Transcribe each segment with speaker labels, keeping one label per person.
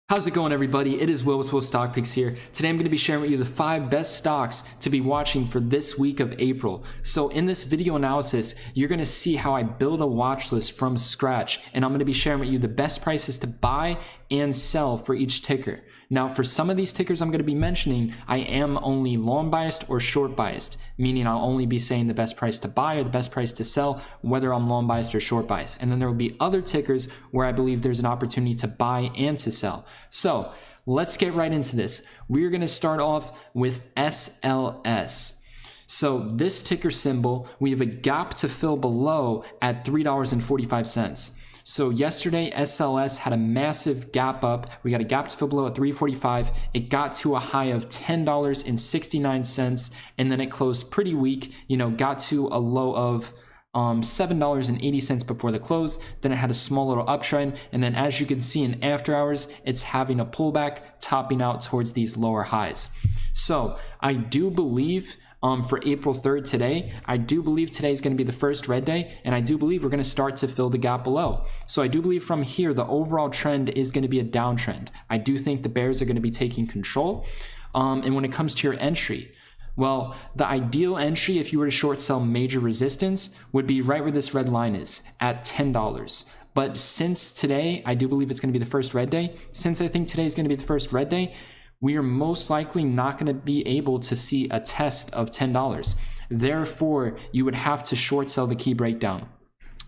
Speaker 1: How's it going, everybody? It is Will with Will Stock Picks here. Today I'm going to be sharing with you the 5 best stocks to be watching for this week of April. So in this video analysis, you're going to see how I build a watch list from scratch, and I'm going to be sharing with you the best prices to buy and sell for each ticker. Now, for some of these tickers I'm going to be mentioning, I am only long biased or short biased, meaning I'll only be saying the best price to buy or the best price to sell, whether I'm long biased or short biased. And then there will be other tickers where I believe there's an opportunity to buy and to sell. So let's get right into this. We're going to start off with SLS. So this ticker symbol, we have a gap to fill below at $3.45. So yesterday, SLS had a massive gap up. We got a gap to fill below at $3.45. It got to a high of $10.69, and then it closed pretty weak, got to a low of $7.80 before the close. Then it had a small little uptrend, and then as you can see in after hours, it's having a pullback, topping out towards these lower highs. So I do believe for April 3rd today, I do believe today is going to be the first red day, and I do believe we're going to start to fill the gap below. So I do believe from here, the overall trend is going to be a downtrend. I do think the bears are going to be taking control. And when it comes to your entry, well, the ideal entry, if you were to short sell major resistance, would be right where this red line is, at $10. But since today, I do believe it's going to be the first red day, since I think today is going to be the first red day, we are most likely not going to be able to see a test of $10. Therefore, you would have to short sell the key breakdown.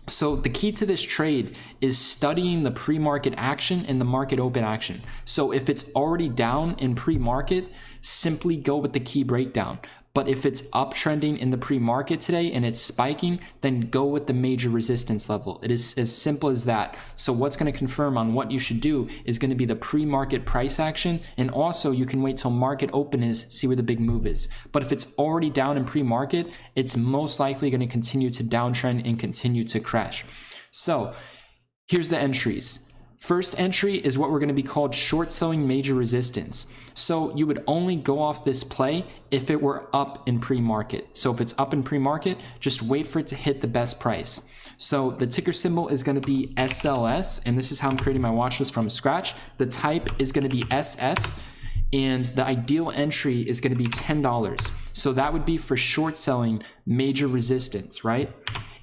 Speaker 1: So the key to this trade is studying the pre-market action and the market open action. So if it's already down in pre-market, simply go with the key breakdown. But if it's uptrending in the pre-market today and it's spiking, then go with the major resistance level. It is as simple as that. So what's going to confirm on what you should do is going to be the pre-market price action. And also you can wait till market open is, see where the big move is. But if it's already down in pre-market, it's most likely going to continue to downtrend and continue to crash. So here's the entries. First entry is what we're going to be called short selling major resistance. So you would only go off this play if it were up in pre-market. So if it's up in pre-market, just wait for it to hit the best price. So the ticker symbol is going to be SLS, and this is how I'm creating my watch list from scratch. The type is going to be SS, and the ideal entry is going to be $10. So that would be for short selling major resistance, right?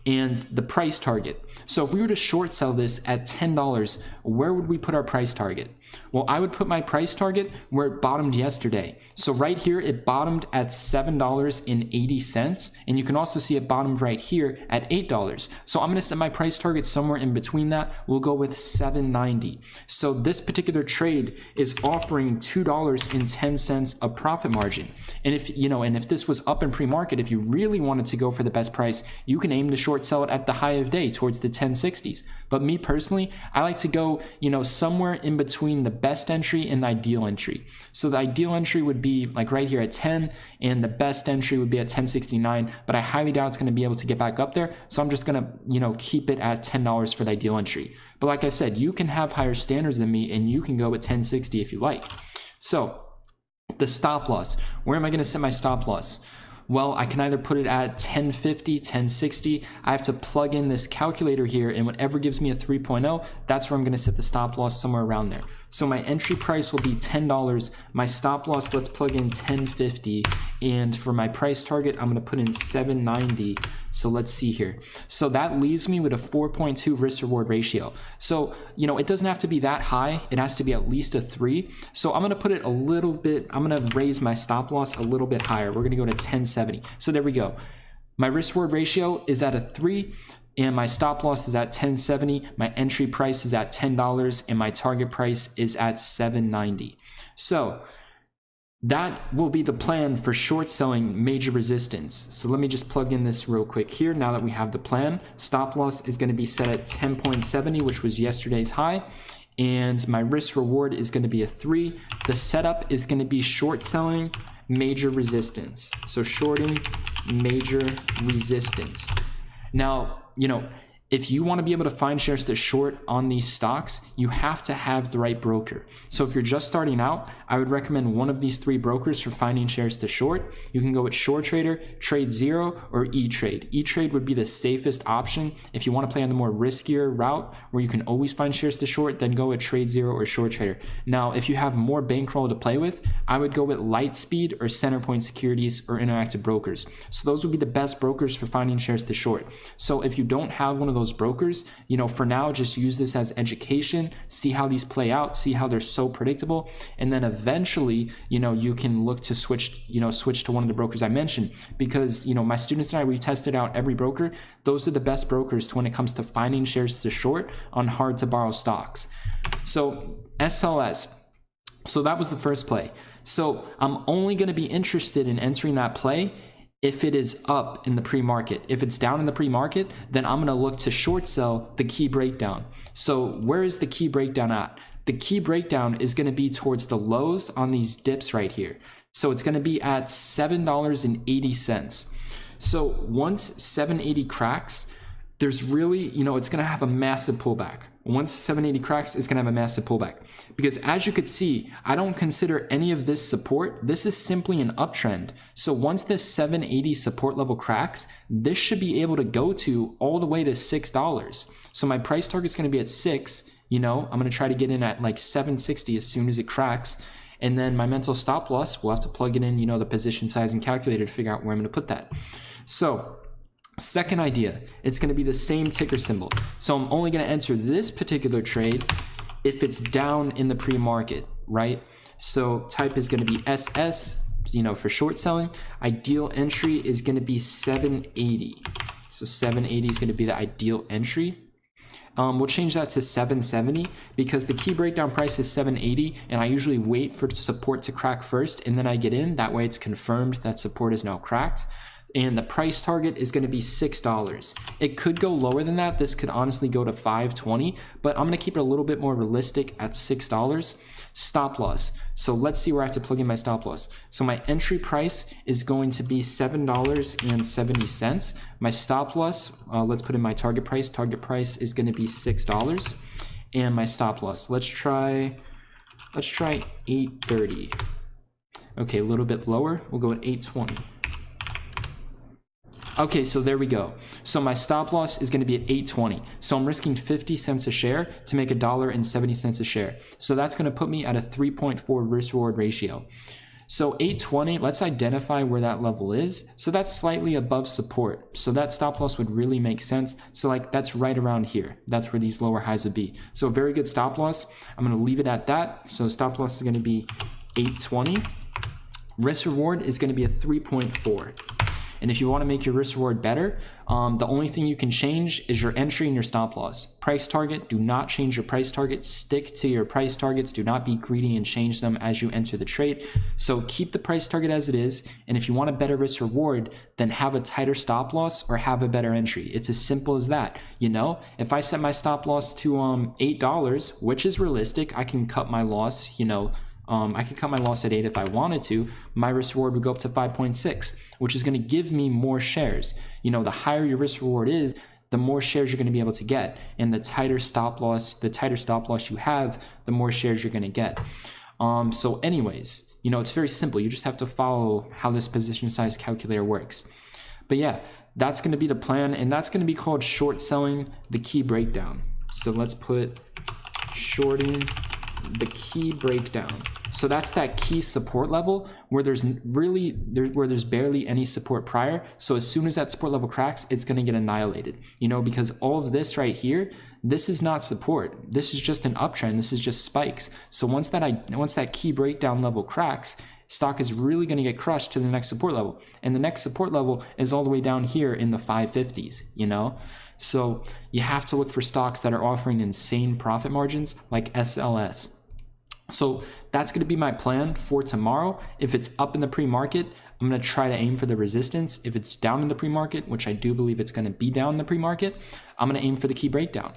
Speaker 1: And the price target. So if we were to short sell this at $10, where would we put our price target? Well, I would put my price target where it bottomed yesterday. So right here, it bottomed at $7.80. And you can also see it bottomed right here at $8. So I'm going to set my price target somewhere in between that. We'll go with $7.90. So this particular trade is offering $2.10 of profit margin. And if this was up in pre-market, if you really wanted to go for the best price, you can aim to short sell it at the high of day towards the 1060s. But me personally, I like to go, somewhere in between the best entry and the ideal entry. So the ideal entry would be like right here at 10, and the best entry would be at 1069, but I highly doubt it's going to be able to get back up there. So I'm just going to, keep it at $10 for the ideal entry. But like I said, you can have higher standards than me, and you can go at 1060 if you like. So the stop loss, where am I going to set my stop loss? Well, I can either put it at 1050, 1060. I have to plug in this calculator here, and whatever gives me a 3.0, that's where I'm going to set the stop loss, somewhere around there. So my entry price will be $10. My stop loss, let's plug in 1050. And for my price target, I'm going to put in 790. So let's see here. So that leaves me with a 4.2 risk reward ratio. So, it doesn't have to be that high. It has to be at least a 3. So I'm going to put it a little bit, I'm going to raise my stop loss a little bit higher. We're going to go to 1070. So there we go. My risk reward ratio is at a 3. And my stop loss is at 1070. My entry price is at $10, and my target price is at $7.90. So that will be the plan for short selling major resistance. So let me just plug in this real quick here. Now that we have the plan, stop loss is going to be set at 10.70, which was yesterday's high. And my risk reward is going to be a 3. The setup is going to be short selling major resistance. So shorting major resistance. Now, if you want to be able to find shares to short on these stocks, you have to have the right broker. So if you're just starting out, I would recommend one of these 3 brokers for finding shares to short. You can go with Short Trader, Trade Zero, or E-Trade. E-Trade would be the safest option. If you want to play on the more riskier route where you can always find shares to short, then go with Trade Zero or Short Trader. Now, if you have more bankroll to play with, I would go with Lightspeed or Centerpoint Securities or Interactive Brokers. So those would be the best brokers for finding shares to short. So if you don't have one of those brokers, for now, just use this as education, see how these play out, see how they're so predictable, and then eventually, you can look to switch to one of the brokers I mentioned, because, my students and I, we've tested out every broker. Those are the best brokers when it comes to finding shares to short on hard to borrow stocks. So SLS. So that was the first play. So I'm only going to be interested in entering that play if it is up in the pre-market. If it's down in the pre-market, then I'm going to look to short sell the key breakdown. So where is the key breakdown at? The key breakdown is going to be towards the lows on these dips right here. So it's going to be at $7.80. So once 780 cracks, there's really, it's going to have a massive pullback. Once 780 cracks, it's going to have a massive pullback. Because as you could see, I don't consider any of this support. This is simply an uptrend. So once this 780 support level cracks, this should be able to go to all the way to $6. So my price target is going to be at 6. I'm going to try to get in at like 760 as soon as it cracks. And then my mental stop loss, we'll have to plug it in, the position size and calculator to figure out where I'm going to put that. So second idea, it's going to be the same ticker symbol. So I'm only going to enter this particular trade if it's down in the pre-market, right? So type is going to be SS, for short selling. Ideal entry is going to be 780. So 780 is going to be the ideal entry. We'll change that to 770 because the key breakdown price is 780, and I usually wait for support to crack first and then I get in. That way it's confirmed that support is now cracked. And the price target is going to be $6. It could go lower than that. This could honestly go to $5.20, but I'm going to keep it a little bit more realistic at $6. Stop loss. So let's see where I have to plug in my stop loss. So my entry price is going to be $7.70. My stop loss, let's put in my target price. Target price is going to be $6. And my stop loss, let's try 830. Okay, a little bit lower. We'll go at 820. Okay, so there we go. So my stop loss is going to be at 820. So I'm risking 50 cents a share to make $1.70 a share. So that's going to put me at a 3.4 risk reward ratio. So 820, let's identify where that level is. So that's slightly above support. So that stop loss would really make sense. So like that's right around here. That's where these lower highs would be. So a very good stop loss. I'm going to leave it at that. So stop loss is going to be 820. Risk reward is going to be a 3.4. And if you want to make your risk reward better, the only thing you can change is your entry and your stop loss. Price target, do not change your price target. Stick to your price targets. Do not be greedy and change them as you enter the trade. So keep the price target as it is. And if you want a better risk reward, then have a tighter stop loss or have a better entry. It's as simple as that. If I set my stop loss to $8, which is realistic, I can cut my loss, I could cut my loss at 8 if I wanted to. My risk reward would go up to 5.6, which is going to give me more shares. The higher your risk reward is, the more shares you're going to be able to get. And the tighter stop loss you have, the more shares you're going to get. So anyways, it's very simple. You just have to follow how this position size calculator works. But yeah, that's going to be the plan. And that's going to be called short selling the key breakdown. So let's put shorting the key breakdown. So that's that key support level where there's barely any support prior. So as soon as that support level cracks, it's going to get annihilated, because all of this right here, this is not support. This is just an uptrend. This is just spikes. So once that key breakdown level cracks, stock is really going to get crushed to the next support level. And the next support level is all the way down here in the 550s, So you have to look for stocks that are offering insane profit margins like SLS. So that's going to be my plan for tomorrow. If it's up in the pre-market, I'm going to try to aim for the resistance. If it's down in the pre-market, which I do believe it's going to be down in the pre-market, I'm going to aim for the key breakdown.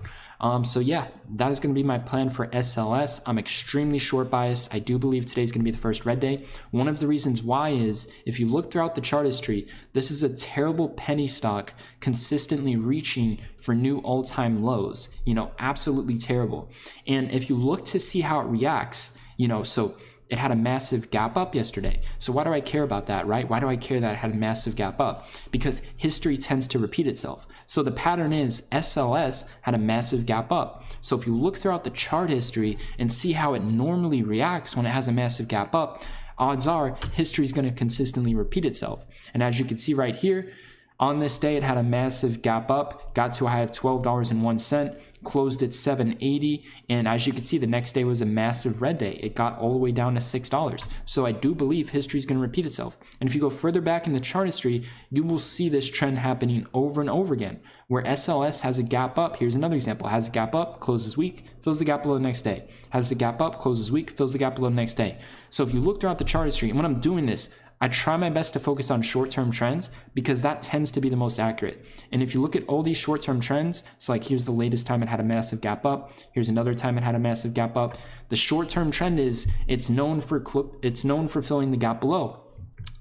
Speaker 1: So yeah, that is going to be my plan for SLS. I'm extremely short biased. I do believe today's going to be the first red day. One of the reasons why is if you look throughout the chart history, this is a terrible penny stock consistently reaching for new all-time lows, absolutely terrible. And if you look to see how it reacts, so it had a massive gap up yesterday. So why do I care about that, right? Why do I care that it had a massive gap up? Because history tends to repeat itself. So the pattern is SLS had a massive gap up. So if you look throughout the chart history and see how it normally reacts when it has a massive gap up, odds are history is going to consistently repeat itself. And as you can see right here, on this day, it had a massive gap up, got to a high of $12.01. Closed at $7.80, and as you can see, the next day was a massive red day. It got all the way down to $6. So I do believe history is going to repeat itself. And if you go further back in the chart history, you will see this trend happening over and over again, where SLS has a gap up. Here's another example. Has a gap up, closes weak, fills the gap below the next day. Has a gap up, closes weak, fills the gap below the next day. So if you look throughout the chart history, and when I'm doing this, I try my best to focus on short-term trends because that tends to be the most accurate. And if you look at all these short-term trends, so like here's the latest time it had a massive gap up. Here's another time it had a massive gap up. The short-term trend is it's known for filling the gap below.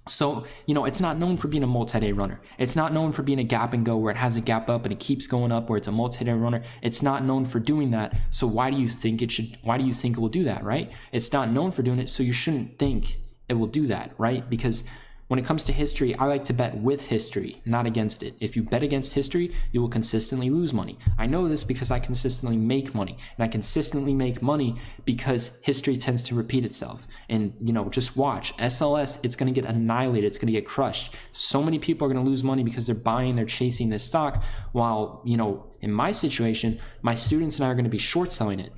Speaker 1: So, it's not known for being a multi-day runner. It's not known for being a gap and go where it has a gap up and it keeps going up, where it's a multi-day runner. It's not known for doing that. So why do you think it will do that, right? It's not known for doing it, so you shouldn't think it will do that, right? Because when it comes to history, I like to bet with history, not against it. If you bet against history, you will consistently lose money. I know this because I consistently make money, and I consistently make money because history tends to repeat itself. And, just watch. SLS, it's going to get annihilated. It's going to get crushed. So many people are going to lose money because they're chasing this stock, while, in my situation, my students and I are going to be short selling it,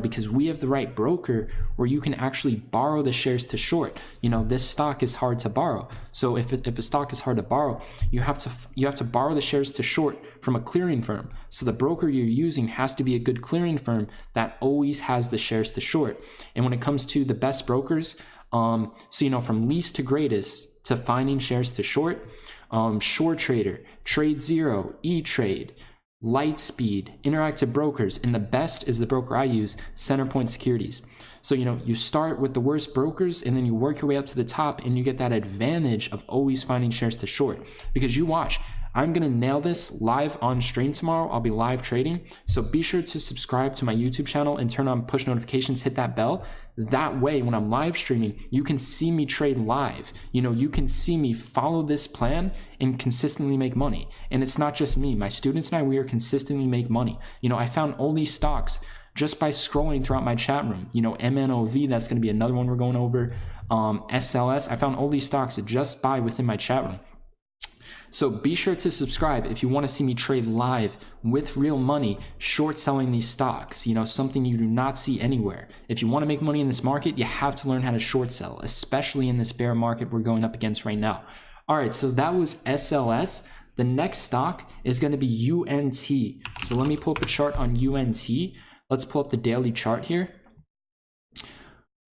Speaker 1: because we have the right broker where you can actually borrow the shares to short. This stock is hard to borrow. So if a stock is hard to borrow, you have to borrow the shares to short from a clearing firm. So the broker you're using has to be a good clearing firm that always has the shares to short. And when it comes to the best brokers, from least to greatest to finding shares to short, Short Trader, Trade Zero, E-Trade, Lightspeed, Interactive Brokers, and the best is the broker I use, Centerpoint Securities. So, you start with the worst brokers and then you work your way up to the top and you get that advantage of always finding shares to short. Because you watch, I'm going to nail this live on stream tomorrow. I'll be live trading. So be sure to subscribe to my YouTube channel and turn on push notifications, hit that bell. That way, when I'm live streaming, you can see me trade live. You can see me follow this plan and consistently make money. And it's not just me. My students and I, we are consistently make money. I found all these stocks just by scrolling throughout my chat room. MNOV, that's going to be another one we're going over. SLS, I found all these stocks just by within my chat room. So be sure to subscribe if you want to see me trade live with real money, short selling these stocks, something you do not see anywhere. If you want to make money in this market, you have to learn how to short sell, especially in this bear market we're going up against right now. All right, so that was SLS. The next stock is going to be UNT. So let me pull up a chart on UNT. Let's pull up the daily chart here.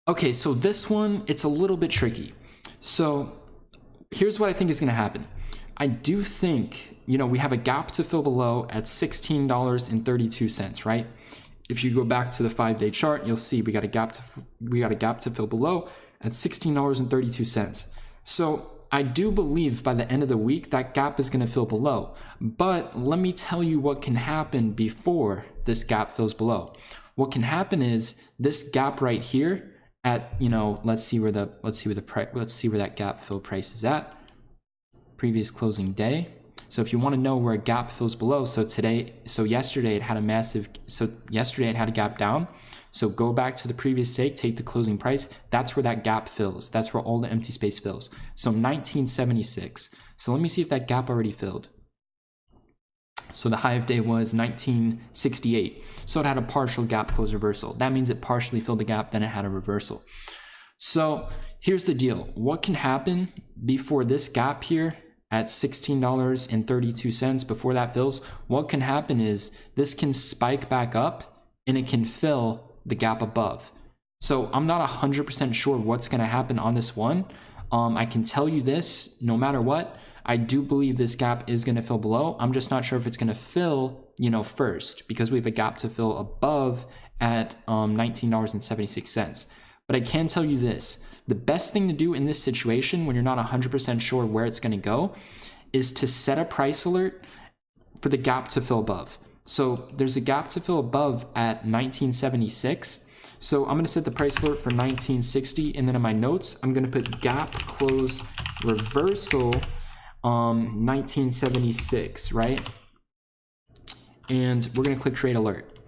Speaker 1: Okay, so this one, it's a little bit tricky. So here's what I think is going to happen. I do think, we have a gap to fill below at $16.32, right? If you go back to the 5-day chart, you'll see we got a gap to fill below at $16.32. So I do believe by the end of the week, that gap is going to fill below. But let me tell you what can happen before this gap fills below. What can happen is this gap right here at, let's see where that gap fill price is at. Previous closing day. So if you want to know where a gap fills below, yesterday it had a gap down. So go back to the previous day, take the closing price. That's where that gap fills. That's where all the empty space fills. So 1976. So let me see if that gap already filled. So the high of day was 1968. So it had a partial gap close reversal. That means it partially filled the gap, then it had a reversal. So here's the deal. What can happen before this gap here at $16.32, before that fills? What can happen is this can spike back up and it can fill the gap above. So I'm not 100% sure what's going to happen on this one. I can tell you this, no matter what, I do believe this gap is going to fill below. I'm just not sure if it's going to fill, first, because we have a gap to fill above at $19.76. But I can tell you this, the best thing to do in this situation when you're not 100% sure where it's going to go is to set a price alert for the gap to fill above. So there's a gap to fill above at 1976. So I'm going to set the price alert for 1960, and then in my notes, I'm going to put gap close reversal 1976, right? And we're going to click create alert.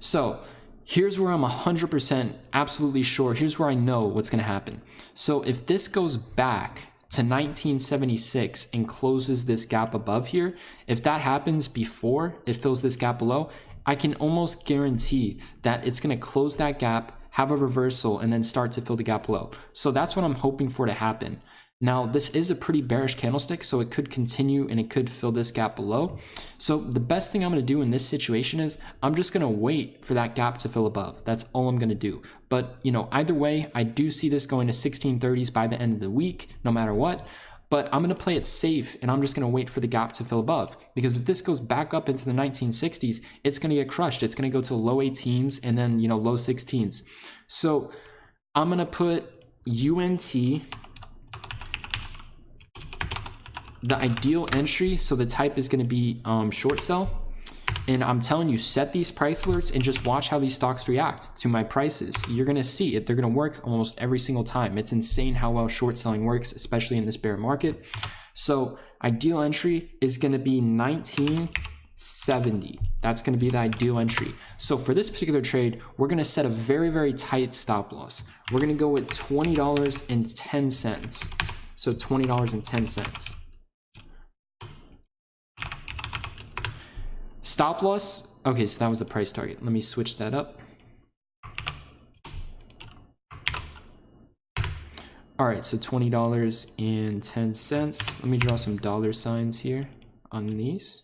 Speaker 1: So here's where I'm 100% absolutely sure. Here's where I know what's going to happen. So if this goes back to 1976 and closes this gap above here, if that happens before it fills this gap below, I can almost guarantee that it's going to close that gap, have a reversal, and then start to fill the gap below. So that's what I'm hoping for to happen. Now, this is a pretty bearish candlestick, so it could continue and it could fill this gap below. So the best thing I'm going to do in this situation is I'm just going to wait for that gap to fill above. That's all I'm going to do. But, either way, I do see this going to 1630s by the end of the week, no matter what. But I'm going to play it safe, and I'm just going to wait for the gap to fill above. Because if this goes back up into the 1960s, it's going to get crushed. It's going to go to low 18s and then, low 16s. So I'm going to put UNT, the ideal entry, so the type is going to be short sell. And I'm telling you, set these price alerts and just watch how these stocks react to my prices. You're going to see it. They're going to work almost every single time. It's insane how well short selling works, especially in this bear market. So ideal entry is going to be 1970. That's going to be the ideal entry. So for this particular trade, we're going to set a very, very tight stop loss. We're going to go with $20.10. So $20.10. Stop loss, okay, so that was the price target. Let me switch that up. All right, so $20.10. Let me draw some dollar signs here on these.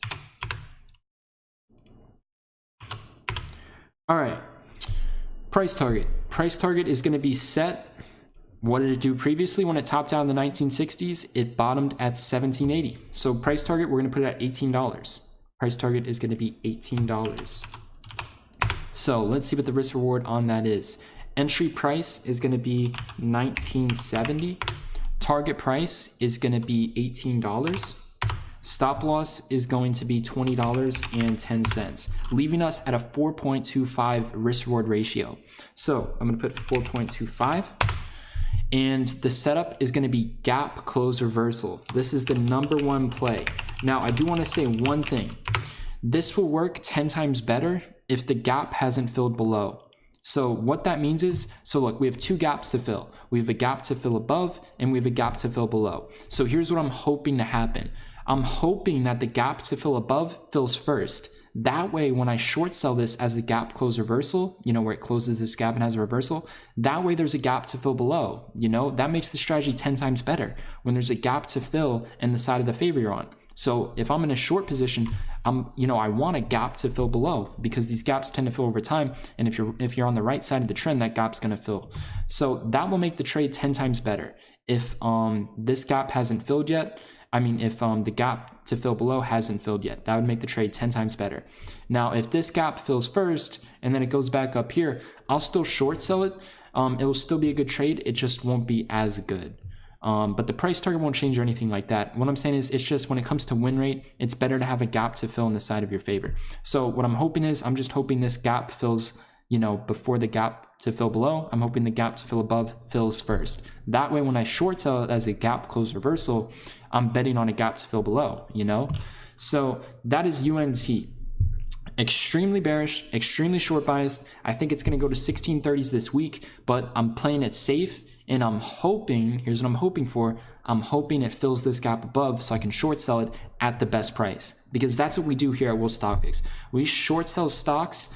Speaker 1: All right, price target. Price target is gonna be set. What did it do previously when it topped out in the 1960s? It bottomed at $17.80. So price target, we're gonna put it at $18. Price target is going to be $18. So let's see what the risk reward on that is. Entry price is going to be $19.70. Target price is going to be $18. Stop loss is going to be $20.10, leaving us at a 4.25 risk reward ratio. So I'm going to put 4.25. And the setup is going to be gap close reversal. This is the #1 play. Now, I do want to say one thing. This will work 10 times better if the gap hasn't filled below. So what that means is, so look, we have two gaps to fill. We have a gap to fill above and we have a gap to fill below. So here's what I'm hoping to happen. I'm hoping that the gap to fill above fills first. That way, when I short sell this as a gap close reversal, where it closes this gap and has a reversal, that way there's a gap to fill below, that makes the strategy 10 times better when there's a gap to fill in the side of the favor you're on. So if I'm in a short position, I want a gap to fill below because these gaps tend to fill over time. And if you're on the right side of the trend, that gap's going to fill. So that will make the trade 10 times better. If this gap hasn't filled yet, if the gap to fill below hasn't filled yet, that would make the trade 10 times better. Now, if this gap fills first and then it goes back up here, I'll still short sell it. It will still be a good trade. It just won't be as good. But the price target won't change or anything like that. What I'm saying is it's just when it comes to win rate, it's better to have a gap to fill in the side of your favor. So what I'm hoping is I'm just hoping this gap fills, before the gap to fill below. I'm hoping the gap to fill above fills first. That way, when I short sell it as a gap close reversal, I'm betting on a gap to fill below, So that is UNT. Extremely bearish, extremely short biased. I think it's going to go to 1630s this week, but I'm playing it safe. And I'm hoping, here's what I'm hoping for, I'm hoping it fills this gap above so I can short sell it at the best price. Because that's what we do here at Will Stock Picks. We short sell stocks,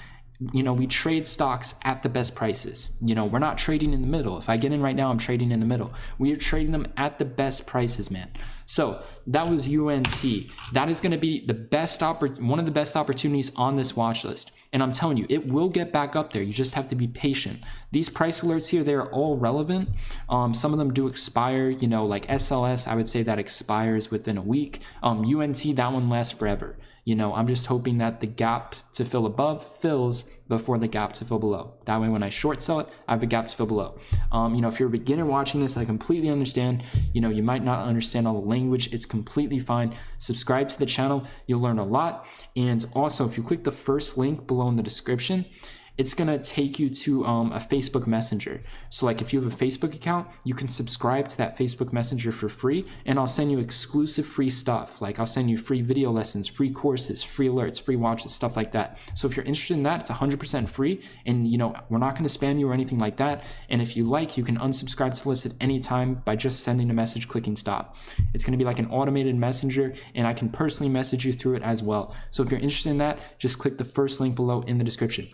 Speaker 1: we trade stocks at the best prices. We're not trading in the middle. If I get in right now, I'm trading in the middle. We are trading them at the best prices, man. So that was UNT. That is going to be the best one of the best opportunities on this watch list. And I'm telling you, it will get back up there. You just have to be patient. These price alerts here, they are all relevant. Some of them do expire, you know, like SLS, I would say that expires within a week. UNT, that one lasts forever. You know, I'm just hoping that the gap to fill above fills before the gap to fill below. That way, when I short sell it, I have a gap to fill below. You know, if you're a beginner watching this, I completely understand. You know, you might not understand all the language. It's completely fine. Subscribe to the channel. You'll learn a lot. And also, if you click the first link below in the description, it's gonna take you to a Facebook Messenger. So like if you have a Facebook account, you can subscribe to that Facebook Messenger for free, and I'll send you exclusive free stuff. Like I'll send you free video lessons, free courses, free alerts, free watches, stuff like that. So if you're interested in that, it's 100% free, and you know, we're not gonna spam you or anything like that. And if you like, you can unsubscribe to the list at any time by just sending a message, clicking stop. It's gonna be like an automated messenger, and I can personally message you through it as well. So if you're interested in that, just click the first link below in the description.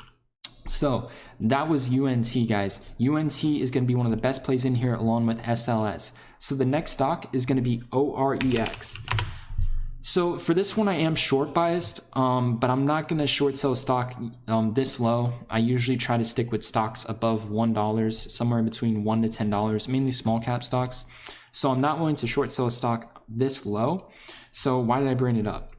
Speaker 1: So that was UNT, guys. UNT is going to be one of the best plays in here along with SLS. So the next stock is going to be OREX. So for this one, I am short biased, but I'm not going to short sell stock this low. I usually try to stick with stocks above $1, somewhere between $1 to $10, mainly small cap stocks. So I'm not willing to short sell a stock this low. So why did I bring it up?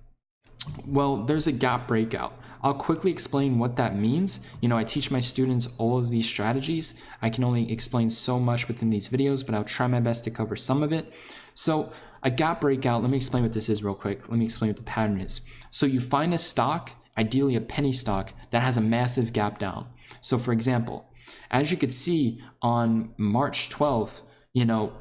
Speaker 1: Well, there's a gap breakout. I'll quickly explain what that means. You know, I teach my students all of these strategies. I can only explain so much within these videos, but I'll try my best to cover some of it. So a gap breakout, let me explain what this is real quick. Let me explain what the pattern is. So you find a stock, ideally a penny stock, that has a massive gap down. So for example, as you could see on March 12th, you know,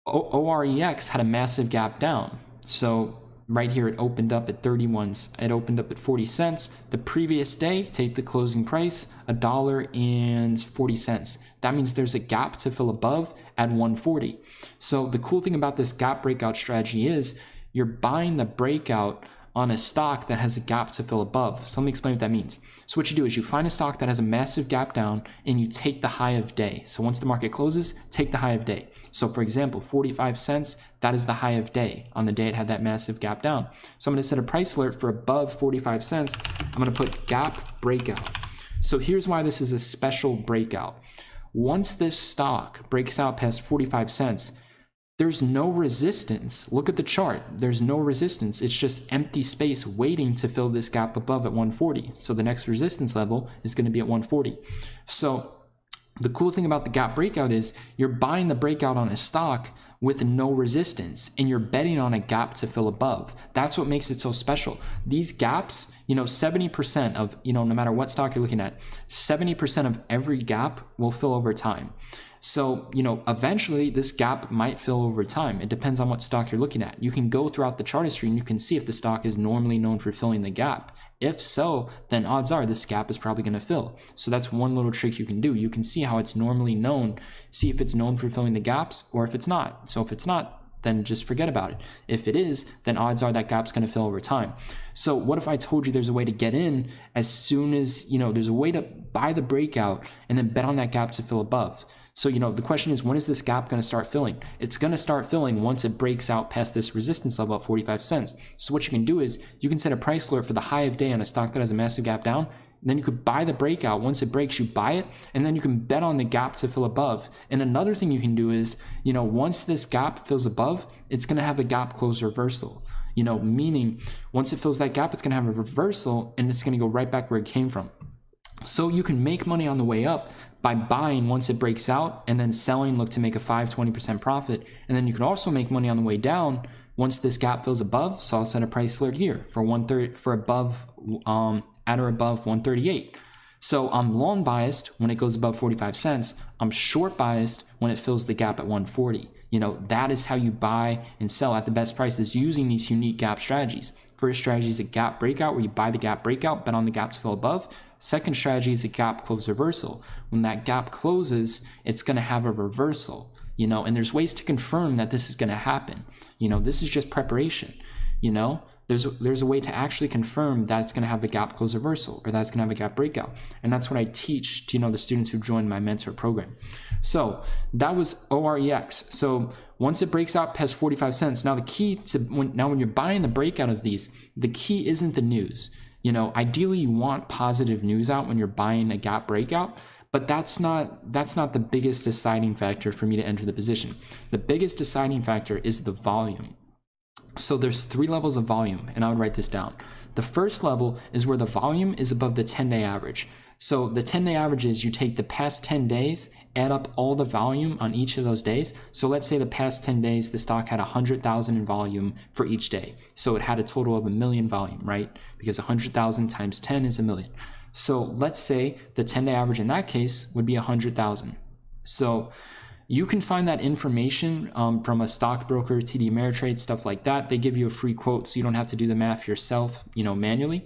Speaker 1: OREX had a massive gap down. So right here, it opened up at 40 cents. The previous day, take the closing price, $1.40. That means there's a gap to fill above at 140. So the cool thing about this gap breakout strategy is you're buying the breakout on a stock that has a gap to fill above. So let me explain what that means. So what you do is you find a stock that has a massive gap down and you take the high of day. So once the market closes, take the high of day. So for example, 45 cents, that is the high of day on the day it had that massive gap down. So I'm gonna set a price alert for above 45 cents. I'm gonna put gap breakout. So here's why this is a special breakout. Once this stock breaks out past 45 cents, there's no resistance. Look at the chart. There's no resistance. It's just empty space waiting to fill this gap above at 140. So the next resistance level is going to be at 140. So the cool thing about the gap breakout is you're buying the breakout on a stock with no resistance, and you're betting on a gap to fill above. That's what makes it so special. These gaps, you know, 70% of, you know, no matter what stock you're looking at, 70% of every gap will fill over time. So, you know, eventually this gap might fill over time. It depends on what stock you're looking at. You can go throughout the chart history and you can see if the stock is normally known for filling the gap. If so, then odds are this gap is probably going to fill. So that's one little trick you can do. You can see how it's normally known, see if it's known for filling the gaps or if it's not. So if it's not, then just forget about it. If it is, then odds are that gap's going to fill over time. So what if I told you there's a way to get in as soon as, you know, there's a way to buy the breakout and then bet on that gap to fill above? So, you know, the question is, when is this gap going to start filling? It's going to start filling once it breaks out past this resistance level at 45 cents. So what you can do is you can set a price alert for the high of day on a stock that has a massive gap down. Then you could buy the breakout. Once it breaks, you buy it, and then you can bet on the gap to fill above. And another thing you can do is, you know, once this gap fills above, it's going to have a gap close reversal. You know, meaning once it fills that gap, it's going to have a reversal and it's going to go right back where it came from. So you can make money on the way up by buying once it breaks out and then selling, look to make a 20% profit. And then you can also make money on the way down once this gap fills above. So I'll set a price alert here for 130 for above at or above 138. So I'm long biased when it goes above 45 cents. I'm short biased when it fills the gap at 140. You know, that is how you buy and sell at the best prices using these unique gap strategies. First strategy is a gap breakout where you buy the gap breakout, bet on the gap to fill above. Second strategy is a gap close reversal. When that gap closes, it's going to have a reversal, you know, and there's ways to confirm that this is going to happen. You know, this is just preparation, you know. There's a way to actually confirm that it's going to have a gap close reversal or that it's going to have a gap breakout. And that's what I teach to, you know, the students who join my mentor program. So that was OREX. So once it breaks out past 45 cents, now the key to when you're buying the breakout of these, the key isn't the news. Ideally you want positive news out when you're buying a gap breakout, but that's not the biggest deciding factor for me to enter the position. The biggest deciding factor is the volume. So there's 3 levels of volume, and I would write this down. The first level is where the volume is above the 10-day average. So the 10-day average is you take the past 10 days, add up all the volume on each of those days. So let's say the past 10 days, the stock had 100,000 in volume for each day. So it had a total of 1 million volume, right? Because 100,000 times 10 is 1 million. So let's say the 10-day average in that case would be 100,000. So you can find that information from a stockbroker, TD Ameritrade, stuff like that. They give you a free quote, so you don't have to do the math yourself, manually.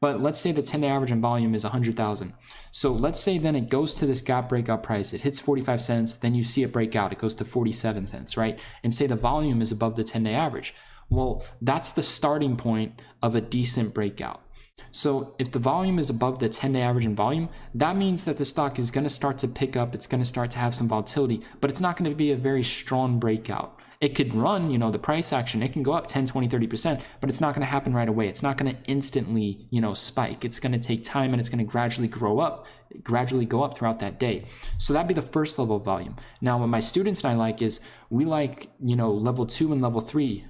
Speaker 1: But let's say the 10-day average in volume is 100,000. So let's say then it goes to this gap breakout price. It hits 45 cents, then you see it break out. It goes to 47 cents, right? And say the volume is above the 10-day average. Well, that's the starting point of a decent breakout. So if the volume is above the 10-day average in volume, that means that the stock is going to start to pick up. It's going to start to have some volatility, but it's not going to be a very strong breakout. It could run, the price action. It can go up 10, 20, 30%, but it's not going to happen right away. It's not going to instantly, spike. It's going to take time, and it's going to gradually go up throughout that day. So that'd be the first level of volume. Now, what my students and I like is we like, level 2 and level 3.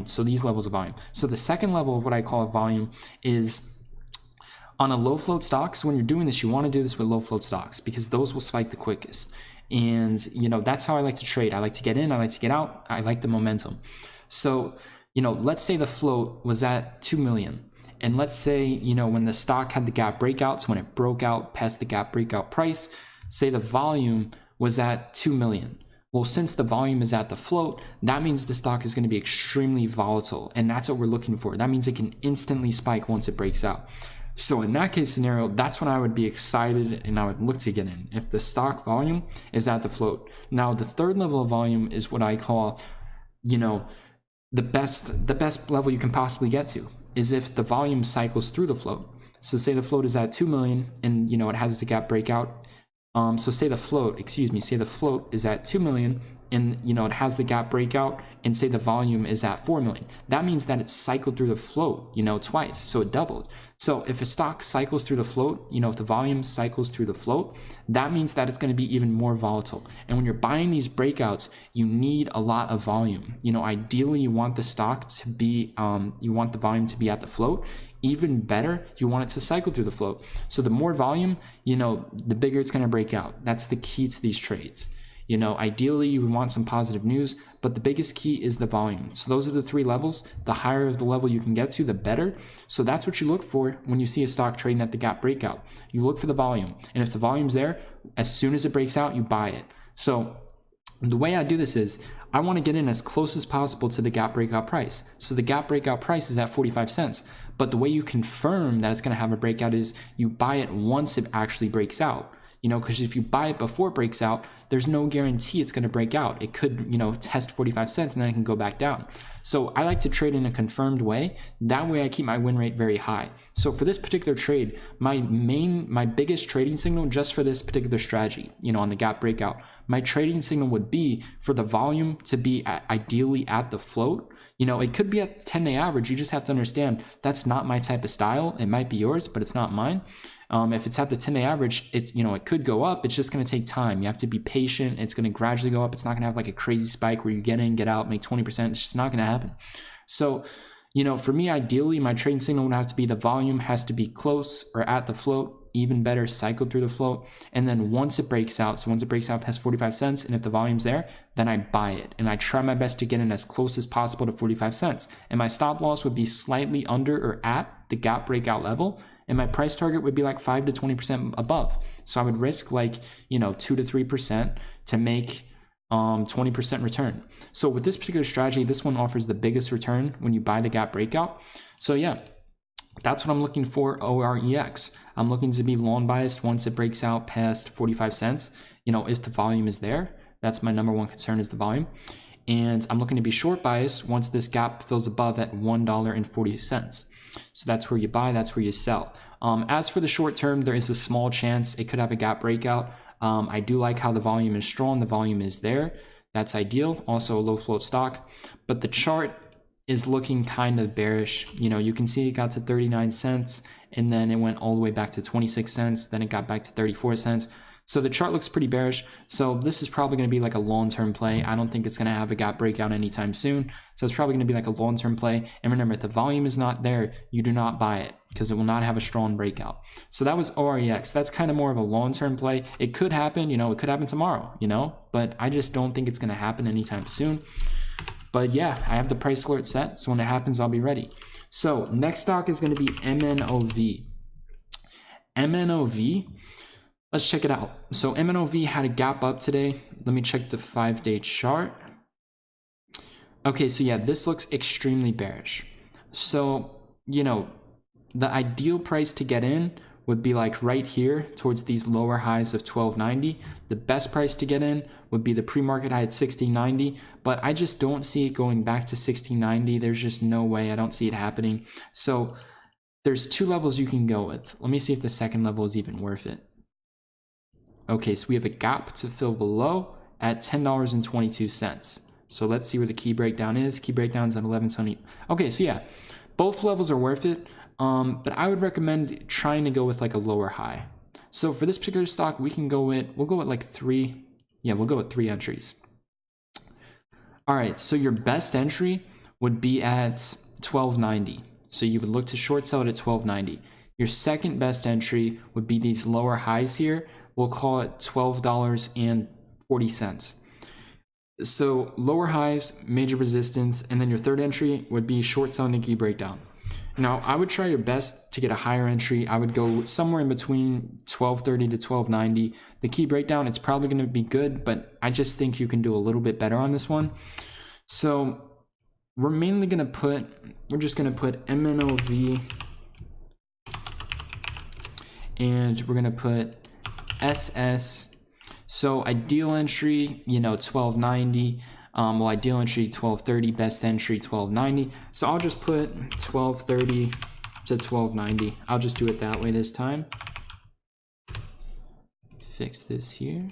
Speaker 1: So these levels of volume. So the second level of what I call a volume is on a low float stock. So when you're doing this, you want to do this with low float stocks because those will spike the quickest. And, that's how I like to trade. I like to get in, I like to get out. I like the momentum. So, let's say the float was at 2 million. And let's say, when the stock had the gap breakouts, when it broke out past the gap breakout price, say the volume was at 2 million. Well, since the volume is at the float, that means the stock is going to be extremely volatile. And that's what we're looking for. That means it can instantly spike once it breaks out. So in that case scenario, that's when I would be excited and I would look to get in if the stock volume is at the float. Now, the third level of volume is what I call, the best level you can possibly get to is if the volume cycles through the float. So say the float is at 2 million and, it has the gap breakout. So say the float is at 2 million and, it has the gap breakout, and say the volume is at 4 million. That means that it cycled through the float, twice. So it doubled. So if a stock cycles through the float, if the volume cycles through the float, that means that it's going to be even more volatile. And when you're buying these breakouts, you need a lot of volume. Ideally you want the stock to be, you want the volume to be at the float. Even better, you want it to cycle through the float. So the more volume, the bigger it's going to break out. That's the key to these trades. Ideally you want some positive news, but the biggest key is the volume. So those are the 3 levels. The higher of the level you can get to, the better. So that's what you look for when you see a stock trading at the gap breakout. You look for the volume. And if the volume's there, as soon as it breaks out, you buy it. So the way I do this is I want to get in as close as possible to the gap breakout price. So the gap breakout price is at 45 cents. But the way you confirm that it's going to have a breakout is you buy it once it actually breaks out. Because if you buy it before it breaks out, there's no guarantee it's going to break out. It could, test 45 cents and then it can go back down. So I like to trade in a confirmed way. That way I keep my win rate very high. So for this particular trade, my biggest trading signal just for this particular strategy, on the gap breakout, my trading signal would be for the volume to be ideally at the float. It could be at the 10-day average. You just have to understand that's not my type of style. It might be yours, but it's not mine. If it's at the 10-day average, it could go up. It's just going to take time. You have to be patient. It's going to gradually go up. It's not going to have like a crazy spike where you get in, get out, make 20%. It's just not going to happen. So, for me, ideally, my trading signal would have to be the volume has to be close or at the float. Even better, cycle through the float. And then once it breaks out, so once it breaks out past 45 cents, and if the volume's there, then I buy it. And I try my best to get in as close as possible to 45 cents. And my stop loss would be slightly under or at the gap breakout level. And my price target would be like 5 to 20% above. So I would risk like, 2 to 3% to make 20% return. So with this particular strategy, this one offers the biggest return when you buy the gap breakout. So yeah, that's what I'm looking for, OREX. I'm looking to be long biased once it breaks out past 45 cents. If the volume is there, that's my number one concern is the volume. And I'm looking to be short biased once this gap fills above at $1.40. So that's where you buy, that's where you sell. As for the short term, there is a small chance it could have a gap breakout. I do like how the volume is strong. The volume is there. That's ideal. Also a low float stock. But the chart, is looking kind of bearish. You know, you can see it got to 39 cents and then it went all the way back to 26 cents. Then it got back to 34 cents. So the chart looks pretty bearish. So this is probably going to be like a long-term play. I don't think it's going to have a gap breakout anytime soon. So it's probably going to be like a long-term play. And remember, if the volume is not there, you do not buy it because it will not have a strong breakout. So that was OREX. That's kind of more of a long-term play. It could happen, you know, it could happen tomorrow, you know, but I just don't think it's going to happen anytime soon. But yeah, I have the price alert set. So when it happens, I'll be ready. So next stock is going to be MNOV. MNOV. Let's check it out. So MNOV had a gap up today. Let me check the 5-day chart. Okay, so yeah, this looks extremely bearish. So, you know, the ideal price to get in would be like right here towards these lower highs of 1290. The best price to get in would be the pre-market high at 1690, but I just don't see it going back to 1690. There's just no way. I don't see it happening. So there's two levels you can go with. Let me see if the second level is even worth it. Okay, so we have a gap to fill below at $10.22. So let's see where the key breakdown is. Key breakdown is at 1120. Okay, so yeah, both levels are worth it. But I would recommend trying to go with like a lower high. So for this particular stock, we'll go with like three. Yeah, we'll go with 3 entries. All right, so your best entry would be at 1290. So you would look to short sell it at 1290. Your second best entry would be these lower highs here. We'll call it $12.40. So lower highs, major resistance, and then your third entry would be short selling the key breakdown. Now, I would try your best to get a higher entry. I would go somewhere in between 1230 to 1290. The key breakdown, it's probably going to be good, but I just think you can do a little bit better on this one. So we're just going to put MNOV, and we're going to put SS. So ideal entry, you know, 1290. Well, ideal entry 1230, best entry 1290. So I'll just put 1230 to 1290. I'll just do it that way this time. Fix this here.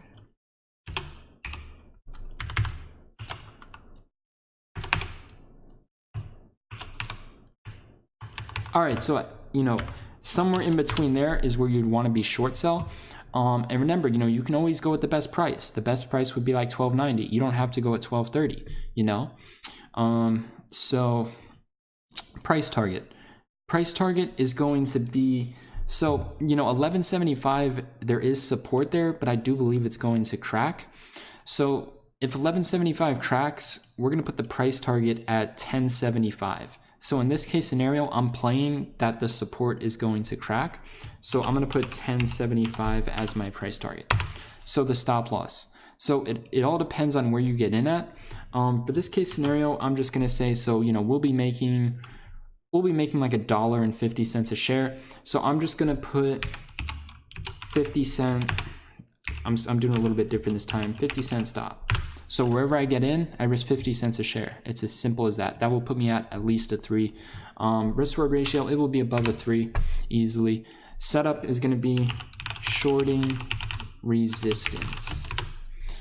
Speaker 1: All right, so you know, somewhere in between there is where you'd want to be short sell. And remember, you know, you can always go with the best price. The best price would be like 1290. You don't have to go at 1230, you know? So price target. Price target is going to be, so, you know, 1175, there is support there, but I do believe it's going to crack. So if 1175 cracks, we're going to put the price target at 1075. So in this case scenario, I'm playing that the support is going to crack. So I'm going to put 1075 as my price target. So the stop loss. So it all depends on where you get in at. For this case scenario, I'm just going to say, so, you know, we'll be making like $1.50 a share. So I'm just going to put 50 cent. I'm doing a little bit different this time. 50 cent stop. So wherever I get in, I risk 50 cents a share. It's as simple as that. That will put me at least a 3. Risk reward ratio, it will be above a 3 easily. Setup is going to be shorting resistance.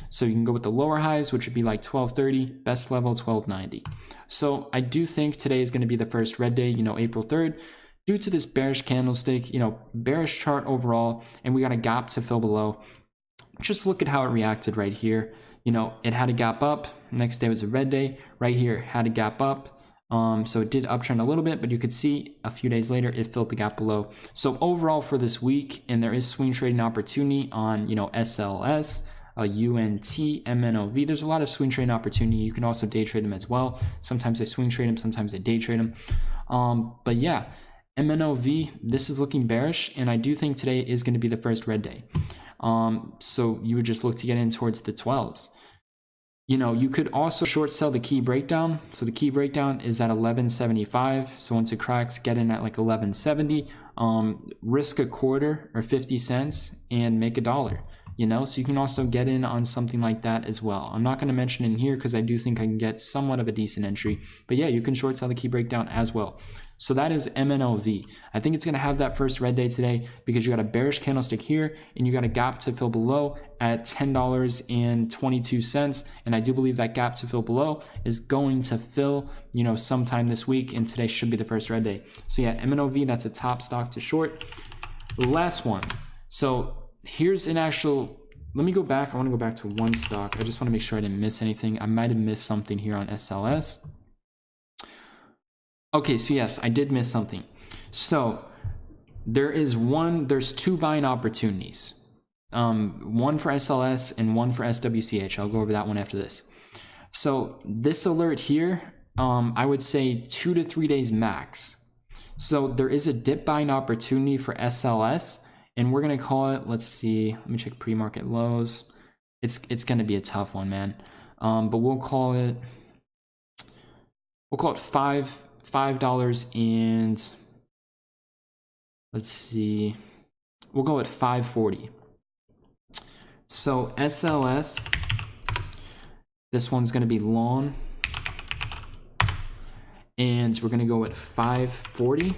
Speaker 1: So you can go with the lower highs, which would be like 1230, best level 1290. So I do think today is going to be the first red day, you know, April 3rd. Due to this bearish candlestick, you know, bearish chart overall, and we got a gap to fill below. Just look at how it reacted right here. You know, it had a gap up. Next day was a red day. Right here had a gap up. So it did uptrend a little bit, but you could see a few days later it filled the gap below. So overall for this week, and there is swing trading opportunity on, you know, SLS, UNT, MNOV. There's a lot of swing trading opportunity. You can also day trade them as well. Sometimes I swing trade them, sometimes I day trade them. But yeah, MNOV, this is looking bearish, and I do think today is going to be the first red day. So you would just look to get in towards the 12s. You know, you could also short sell the key breakdown. So the key breakdown is at 1175. So once it cracks, get in at like 1170. Risk a quarter or 50 cents and make $1. you know, so you can also get in on something like that as well. I'm not going to mention in here because I do think I can get somewhat of a decent entry, but yeah, you can short sell the key breakdown as well. So that is MNLV. I think it's going to have that first red day today because you got a bearish candlestick here and you got a gap to fill below at $10.22. And I do believe that gap to fill below is going to fill, you know, sometime this week, and today should be the first red day. So yeah, MNLV, that's a top stock to short. Last one. So here's an actual, let me go back. I want to go back to one stock. I just want to make sure I didn't miss anything. I might have missed something here on SLS. Okay, so yes, I did miss something. So there's two buying opportunities. One for SLS and one for SWCH. I'll go over that one after this. So this alert here, I would say 2 to 3 days max. So there is a dip buying opportunity for SLS, and we're gonna call it, let's see, let me check pre-market lows. It's gonna be a tough one, man. But we'll call it $5 and let's see, we'll go at 540. So SLS, this one's going to be long, and we're going to go at 540.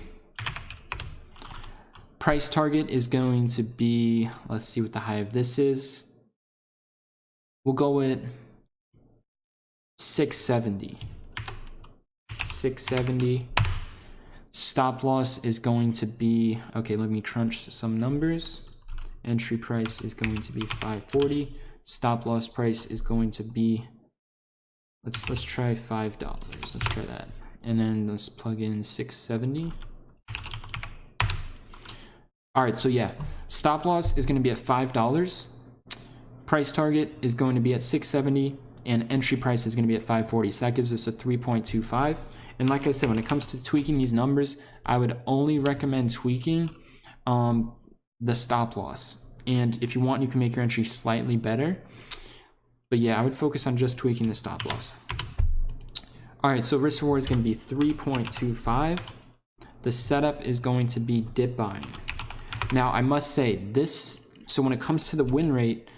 Speaker 1: Price target is going to be, let's see what the high of this is. We'll go at 670. 670. Stop loss is going to be, okay, let me crunch some numbers. Entry price is going to be 540. Stop loss price is going to be, let's try $5. Let's try that. And then let's plug in 670. All right, so yeah, stop loss is going to be at $5. Price target is going to be at 670. And entry price is going to be at 540. So that gives us a 3.25. And like I said, when it comes to tweaking these numbers, I would only recommend tweaking the stop loss. And if you want, you can make your entry slightly better. But yeah, I would focus on just tweaking the stop loss. All right, so risk reward is going to be 3.25. The setup is going to be dip buying. Now, I must say this, so when it comes to the win rate,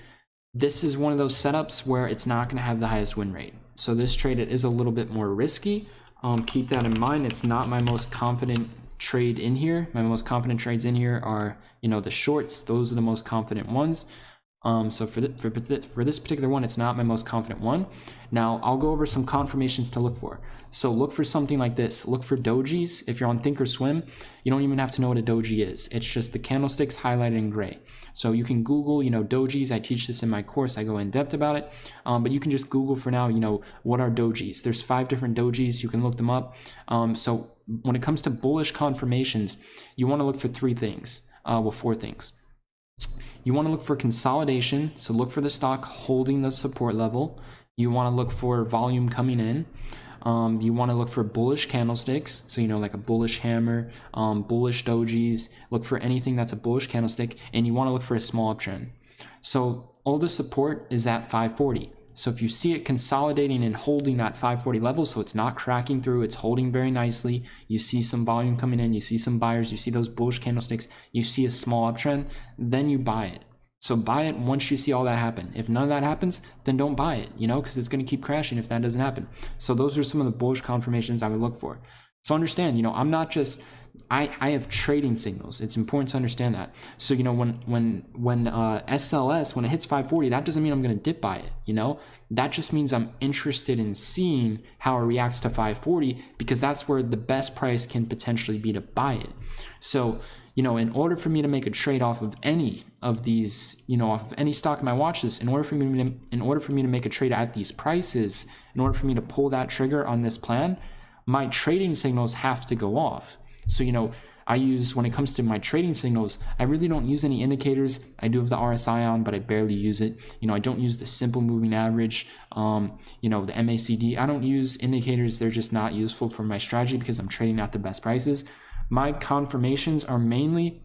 Speaker 1: this is one of those setups where it's not going to have the highest win rate. So this trade, it is a little bit more risky. Keep that in mind. It's not my most confident trade in here. My most confident trades in here are, you know, the shorts. Those are the most confident ones. So for this particular one, it's not my most confident one. Now, I'll go over some confirmations to look for. So look for something like this. Look for dojis. If you're on Thinkorswim, you don't even have to know what a doji is. It's just the candlesticks highlighted in gray. So you can Google, you know, dojis. I teach this in my course. I go in depth about it. But you can just Google for now, you know, what are dojis? There's 5 different dojis. You can look them up. So when it comes to bullish confirmations, you want to look for 3 things. Well, 4 things. You want to look for consolidation, so look for the stock holding the support level. You want to look for volume coming in. You want to look for bullish candlesticks, so you know, like a bullish hammer, bullish dojis. Look for anything that's a bullish candlestick, and you want to look for a small uptrend. So all the support is at 540. So if you see it consolidating and holding that 540 level, so it's not cracking through, it's holding very nicely, you see some volume coming in, you see some buyers, you see those bullish candlesticks, you see a small uptrend, then you buy it. So buy it once you see all that happen. If none of that happens, then don't buy it, you know, because it's going to keep crashing if that doesn't happen. So those are some of the bullish confirmations I would look for. So understand, you know, I'm not just, I have trading signals. It's important to understand that. So, you know, when SLS, when it hits 540, that doesn't mean I'm going to dip buy it, you know, that just means I'm interested in seeing how it reacts to 540, because that's where the best price can potentially be to buy it. So, you know, in order for me to make a trade off of any of these, you know, off of any stock in my watch list, in order for me to make a trade at these prices, in order for me to pull that trigger on this plan, my trading signals have to go off. So, you know, when it comes to my trading signals, I really don't use any indicators. I do have the RSI on, but I barely use it. You know, I don't use the simple moving average, you know, the MACD. I don't use indicators. They're just not useful for my strategy because I'm trading at the best prices. My confirmations are mainly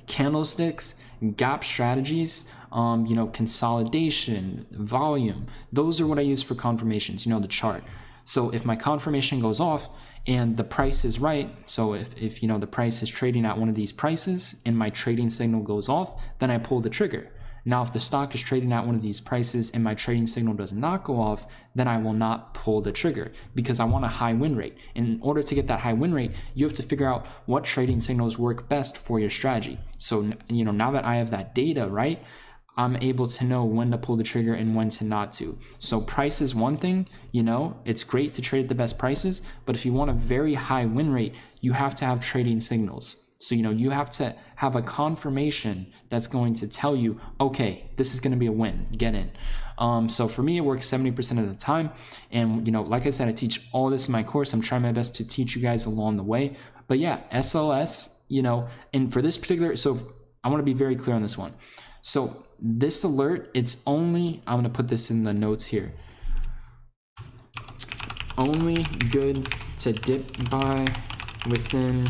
Speaker 1: candlesticks, gap strategies, you know, consolidation, volume. Those are what I use for confirmations, you know, the chart. So if my confirmation goes off and the price is right, so if you know, the price is trading at one of these prices and my trading signal goes off, then I pull the trigger. Now, if the stock is trading at one of these prices and my trading signal does not go off, then I will not pull the trigger because I want a high win rate. And in order to get that high win rate, you have to figure out what trading signals work best for your strategy. So, now that I have that data, right, I'm able to know when to pull the trigger and when to not to. So price is one thing, it's great to trade at the best prices, but if you want a very high win rate, you have to have trading signals. So, you have to have a confirmation that's going to tell you, okay, this is going to be a win, get in. So for me, it works 70% of the time. And, like I said, I teach all this in my course. I'm trying my best to teach you guys along the way. But yeah, SLS, and for this particular, so I want to be very clear on this one. So this alert, it's only, I'm going to put this in the notes here, only good to dip buy within,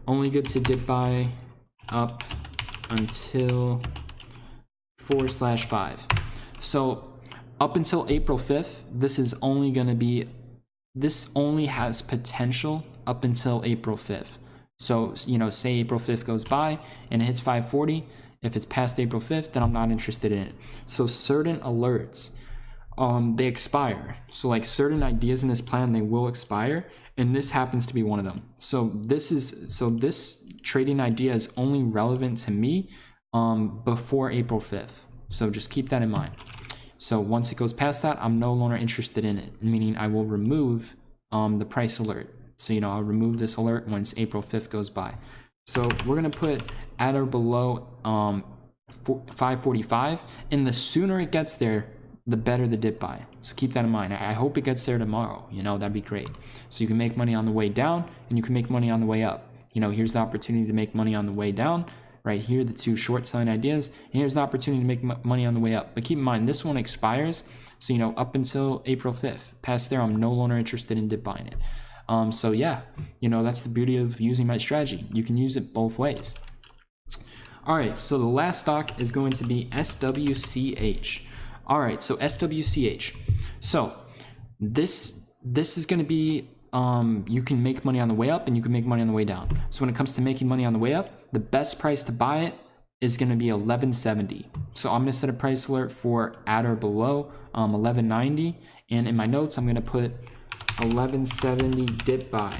Speaker 1: only good to dip buy up until 4/5. So up until April 5th, this is only going to be, this only has potential up until April 5th. So, say April 5th goes by and it hits 540. If it's past April 5th, then I'm not interested in it. So certain alerts, they expire. So like certain ideas in this plan, they will expire. And this happens to be one of them. So this trading idea is only relevant to me before April 5th. So just keep that in mind. So once it goes past that, I'm no longer interested in it, meaning I will remove the price alert. So, I'll remove this alert once April 5th goes by. So we're going to put at or below 545, and the sooner it gets there, the better the dip buy. So keep that in mind. I hope it gets there tomorrow. That'd be great. So you can make money on the way down and you can make money on the way up. Here's the opportunity to make money on the way down. Right here, the two short selling ideas, and here's the opportunity to make money on the way up. But keep in mind, this one expires. So, up until April 5th. Past there, I'm no longer interested in dip buying it. So yeah, that's the beauty of using my strategy. You can use it both ways. All right, so the last stock is going to be SWCH. All right, so SWCH. So this is going to be, you can make money on the way up and you can make money on the way down. So when it comes to making money on the way up, the best price to buy it is going to be 1170. So I'm going to set a price alert for at or below 1190. And in my notes, I'm going to put 1170 dip buy.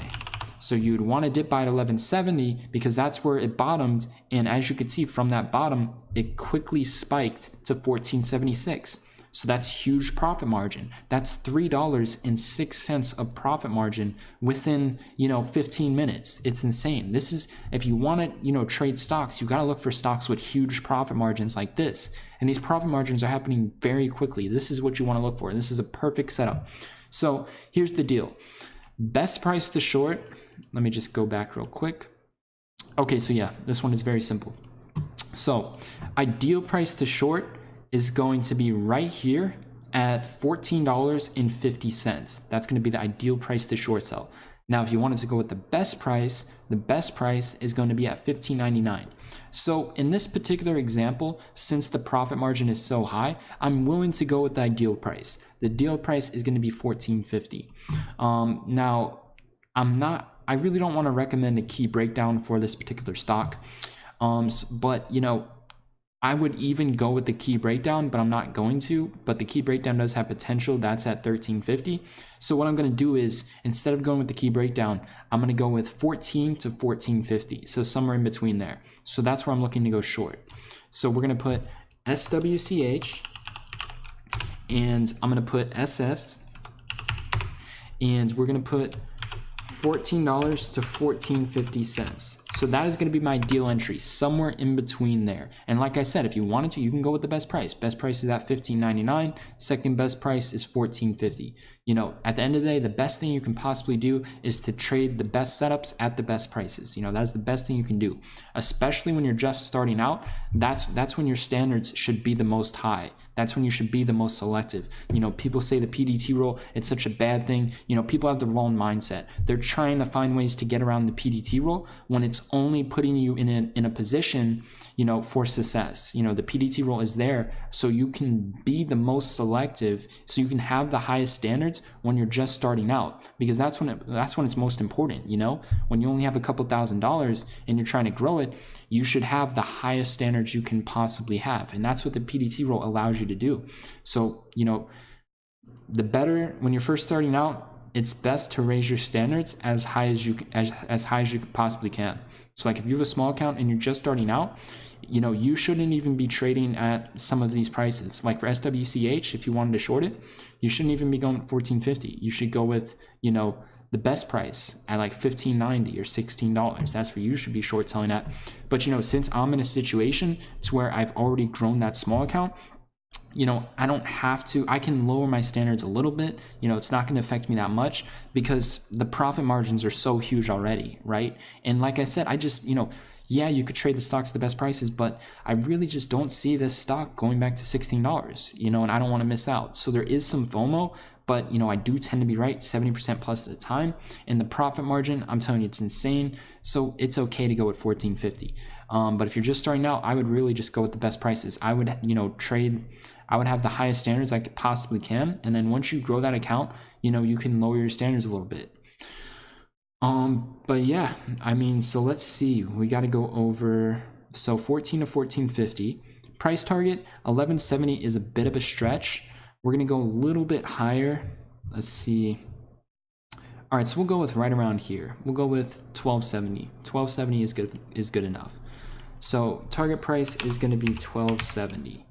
Speaker 1: So you'd want to dip buy at 1170 because that's where it bottomed. And as you could see from that bottom, it quickly spiked to 1476. So that's huge profit margin. That's $3.06 of profit margin within, 15 minutes. It's insane. This is, if you want to, trade stocks, you got to look for stocks with huge profit margins like this. And these profit margins are happening very quickly. This is what you want to look for. This is a perfect setup. So here's the deal. Best price to short. Let me just go back real quick. Okay, so yeah, this one is very simple. So ideal price to short is going to be right here at $14.50. That's going to be the ideal price to short sell. Now, if you wanted to go with the best price is going to be at $15.99. So in this particular example, since the profit margin is so high, I'm willing to go with the ideal price. The deal price is going to be $14.50. Now, I really don't want to recommend a key breakdown for this particular stock. But I would even go with the key breakdown, but I'm not going to. But the key breakdown does have potential. That's at $13.50. So what I'm going to do is, instead of going with the key breakdown, I'm going to go with 14 to 14.50. So somewhere in between there. So that's where I'm looking to go short. So we're going to put SWCH, and I'm going to put SS, and we're going to put $14 to 14.50. So that is going to be my deal entry, somewhere in between there. And like I said, if you wanted to, you can go with the best price. Best price is at $15.99. Second best price is $14.50. At the end of the day, the best thing you can possibly do is to trade the best setups at the best prices. That is the best thing you can do, especially when you're just starting out. That's when your standards should be the most high. That's when you should be the most selective. People say the PDT rule, it's such a bad thing. People have the wrong mindset. They're trying to find ways to get around the PDT rule when it's only putting you in a position, you know, for success. You know, the PDT rule is there so you can be the most selective, so you can have the highest standards when you're just starting out, because that's when it's most important. You know, when you only have a couple $1,000s and you're trying to grow it, you should have the highest standards you can possibly have, and that's what the PDT rule allows you to do. So, you know, the better when you're first starting out, it's best to raise your standards as high as you possibly can. So like if you have a small account and you're just starting out, you know, you shouldn't even be trading at some of these prices. Like for SWCH, if you wanted to short it, you shouldn't even be going at $14.50. You should go with, you know, the best price at like $15.90 or $16. That's where you should be short selling at. But you know, since I'm in a situation to where I've already grown that small account, you know, I don't have to, I can lower my standards a little bit. You know, it's not going to affect me that much because the profit margins are so huge already, right? And like I said, I just, you know, yeah, you could trade the stocks at the best prices, but I really just don't see this stock going back to $16, you know, and I don't want to miss out. So there is some FOMO, but you know, I do tend to be right 70% plus at the time. And the profit margin, I'm telling you, it's insane. So it's okay to go at $14.50. But if you're just starting out, I would really just go with the best prices. I would, you know, I would have the highest standards I possibly can. And then once you grow that account, you know, you can lower your standards a little bit. But yeah, I mean, so let's see, we got to go over, so 14 to 14.50 price target. 11.70 is a bit of a stretch. We're going to go a little bit higher. Let's see. All right, so we'll go with right around here. We'll go with 12.70. 12.70 is good enough. So target price is going to be 12.70.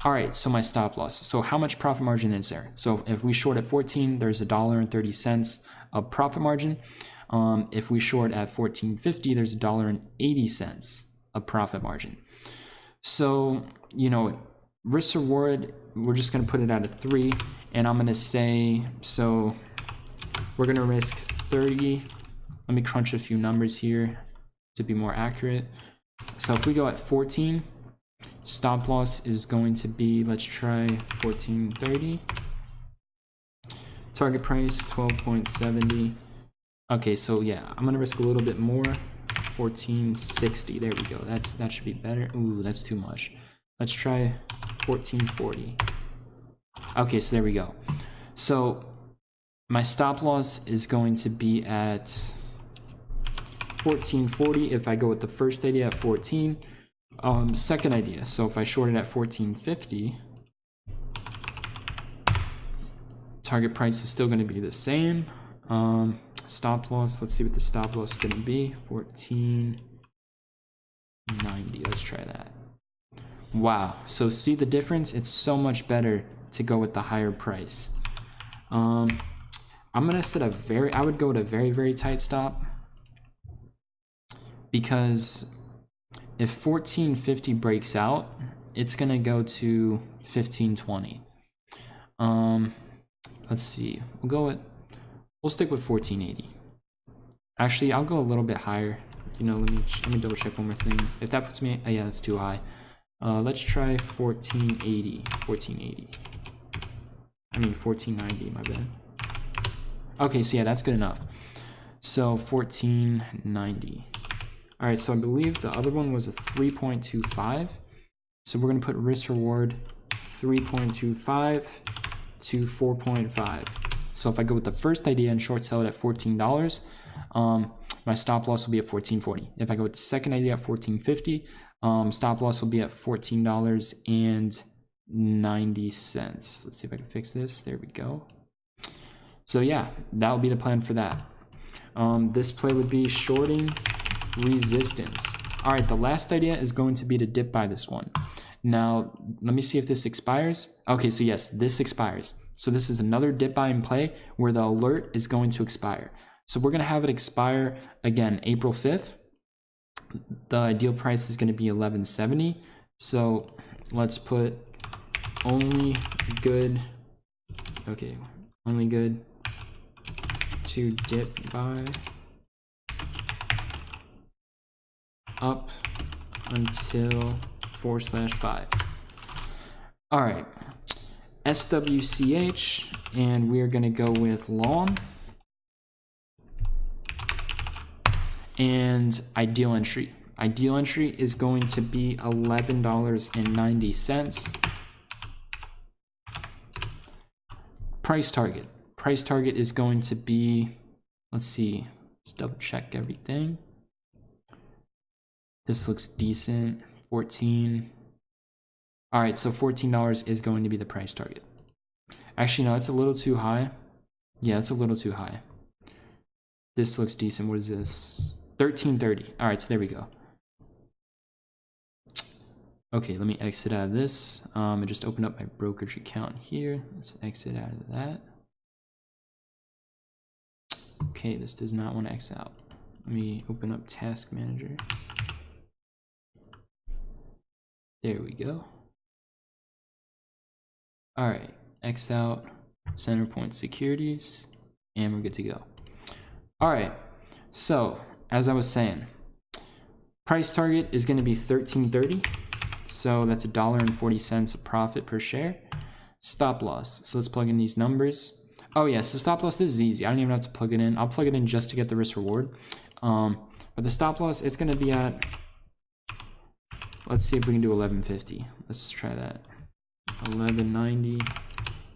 Speaker 1: All right, so my stop loss. So how much profit margin is there? So if we short at 14, there's $1.30 of profit margin. If we short at 14.50, there's $1.80 of profit margin. So, you know, risk reward, we're just going to put it at a 3, and I'm going to say, so we're going to risk 30. Let me crunch a few numbers here to be more accurate. So if we go at 14, stop loss is going to be, let's try 14.30. Target price 12.70. Okay, so yeah, I'm gonna risk a little bit more. 14.60. There we go. That should be better. Ooh, that's too much. Let's try 14.40. Okay, so there we go. So my stop loss is going to be at 14.40 if I go with the first idea at 14. Second idea, so if I short it at 14.50, target price is still going to be the same. Stop loss, let's see what the stop loss is going to be. 14.90. Let's try that. Wow, so see the difference? It's so much better to go with the higher price. I'm going to set I would go with a very, very tight stop, because if 14.50 breaks out, it's going to go to 15.20. Let's see. We'll stick with 14.80. Actually, I'll go a little bit higher. You know, let me double check one more thing. If that puts me, yeah, that's too high. Let's try 14.80. 14.80. I mean 14.90, my bad. Okay, so yeah, that's good enough. So 14.90. All right, so I believe the other one was a 3.25. So we're gonna put risk reward 3.25 to 4.5. So if I go with the first idea and short sell it at $14, my stop loss will be at 14.40. If I go with the second idea at 14.50, stop loss will be at $14.90. Let's see if I can fix this. There we go. So yeah, that'll be the plan for that. This play would be shorting resistance. All right, the last idea is going to be to dip buy this one. Now, let me see if this expires. Okay, so yes, this expires. So this is another dip buy in play where the alert is going to expire. So we're going to have it expire again April 5th. The ideal price is going to be 11.70. So let's put only good. Okay, only good to dip buy up until /5. All right, SWCH, and we're gonna go with long. And ideal entry. Ideal entry is going to be $11.90. Price target. Price target is going to be, let's see, let's double check everything. This looks decent. 14. All right, so $14 is going to be the price target. Actually, no, it's a little too high. Yeah, it's a little too high. This looks decent. What is this? 13.30. All right, so there we go. Okay, let me exit out of this. I just opened up my brokerage account here. Let's exit out of that. Okay, this does not want to exit out. Let me open up Task Manager. There we go. All right, X out, Center Point Securities, and we're good to go. All right, so as I was saying, price target is going to be $13.30. So that's $1.40 of profit per share. Stop loss. So let's plug in these numbers. Oh yeah, so stop loss, this is easy. I don't even have to plug it in. I'll plug it in just to get the risk reward. But the stop loss, it's going to be at, let's see if we can do 1150. Let's try that. 1190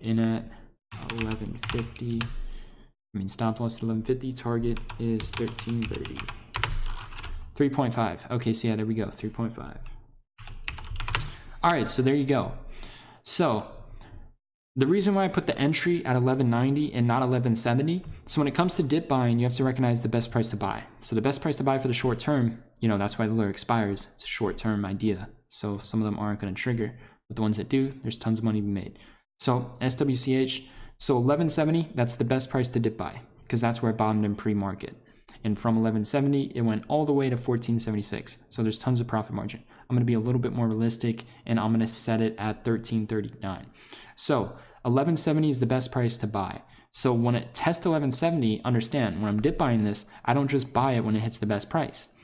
Speaker 1: in at 1150. I mean, stop loss at 1150. Target is 1330. 3.5. Okay, so yeah, there we go. 3.5. All right, so there you go. So the reason why I put the entry at 1190 and not 1170, so when it comes to dip buying, you have to recognize the best price to buy. So the best price to buy for the short term, you know, that's why the lure expires. It's a short term idea. So some of them aren't going to trigger, but the ones that do, there's tons of money to be made. So SWCH, so 1170, that's the best price to dip buy because that's where it bottomed in pre-market. And from 1170, it went all the way to 1476. So there's tons of profit margin. I'm going to be a little bit more realistic and I'm going to set it at 1339. So 1170 is the best price to buy. So when it tests 1170, understand when I'm dip buying this, I don't just buy it when it hits the best price.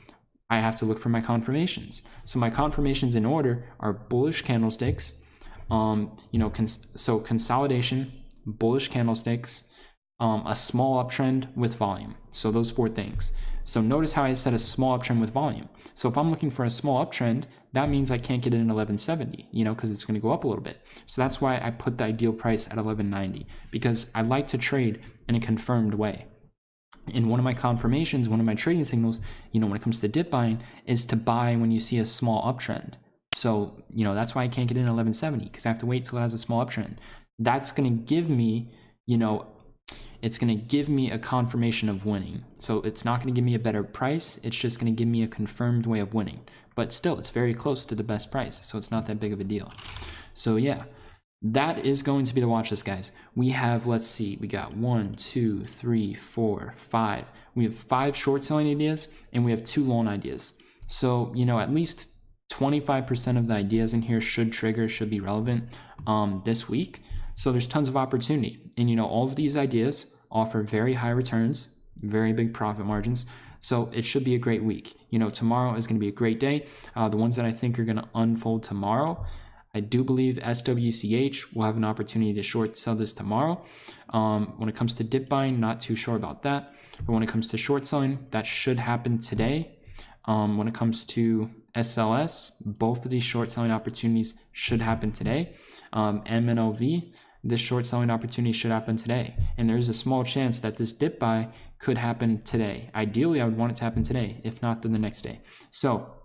Speaker 1: I have to look for my confirmations. So my confirmations in order are bullish candlesticks, so consolidation, bullish candlesticks, a small uptrend with volume. So those four things. So notice how I said a small uptrend with volume. So if I'm looking for a small uptrend, that means I can't get it in 1170, because it's going to go up a little bit. So that's why I put the ideal price at 1190, because I like to trade in a confirmed way. And one of my confirmations, one of my trading signals, when it comes to dip buying, is to buy when you see a small uptrend. So, that's why I can't get in 1170, because I have to wait till it has a small uptrend. That's going to give me, it's going to give me a confirmation of winning. So it's not going to give me a better price. It's just going to give me a confirmed way of winning. But still, it's very close to the best price. So it's not that big of a deal. So yeah, that is going to be the watch list, guys. We have, let's see, we got 1, 2, 3, 4, 5. We have 5 short selling ideas and we have 2 long ideas. So, at least 25% of the ideas in here should trigger, should be relevant this week. So there's tons of opportunity. And all of these ideas offer very high returns, very big profit margins. So it should be a great week. Tomorrow is going to be a great day. The ones that I think are going to unfold tomorrow, I do believe SWCH will have an opportunity to short sell this tomorrow. When it comes to dip buying, not too sure about that. But when it comes to short selling, that should happen today. When it comes to SLS, both of these short selling opportunities should happen today. MNOV, this short selling opportunity should happen today. And there's a small chance that this dip buy could happen today. Ideally, I would want it to happen today, if not then the next day. So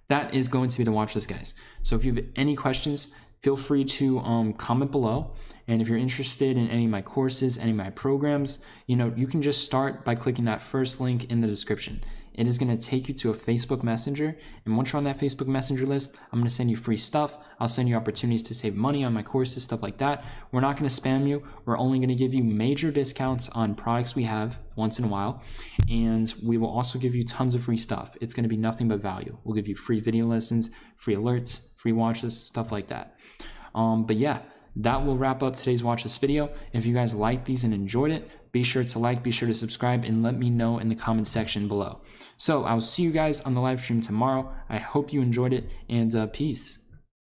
Speaker 1: that is going to be the watch list, guys. So if you have any questions, feel free to comment below. And if you're interested in any of my courses, any of my programs, you can just start by clicking that first link in the description. It is going to take you to a Facebook Messenger. And once you're on that Facebook Messenger list, I'm going to send you free stuff. I'll send you opportunities to save money on my courses, stuff like that. We're not going to spam you. We're only going to give you major discounts on products we have once in a while. And we will also give you tons of free stuff. It's going to be nothing but value. We'll give you free video lessons, free alerts, free watch lists, stuff like that. But yeah, that will wrap up today's watch list video. If you guys liked these and enjoyed it, be sure to like, be sure to subscribe, and let me know in the comment section below. So I'll see you guys on the live stream tomorrow. I hope you enjoyed it, and peace.